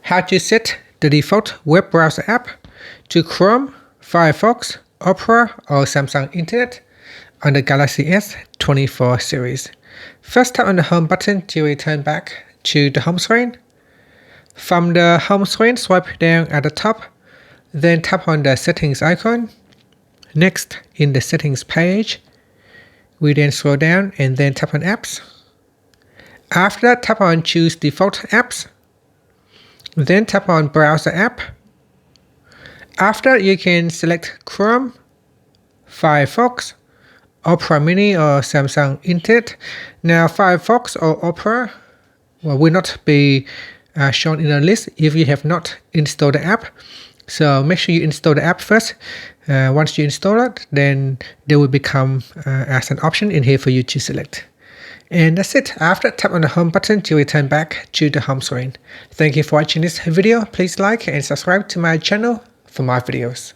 how to set the default web browser app to Chrome, Firefox, Opera, or Samsung Internet on the Galaxy S24 series. First, tap on the home button to return back to the home screen. From the home screen, swipe down at the top, then tap on the settings icon. Next, in the settings page, we then scroll down and then tap on apps. After that, tap on choose default apps. Then tap on browser app. After, you can select Chrome, Firefox, Opera Mini, or Samsung Internet. Now, Firefox or Opera will not be shown in the list if you have not installed the app. So make sure you install the app first. Once you install it, then they will become as an option in here for you to select. And that's it. After, tap on the home button to return back to the home screen. Thank you for watching this video. Please like and subscribe to my channel for more videos.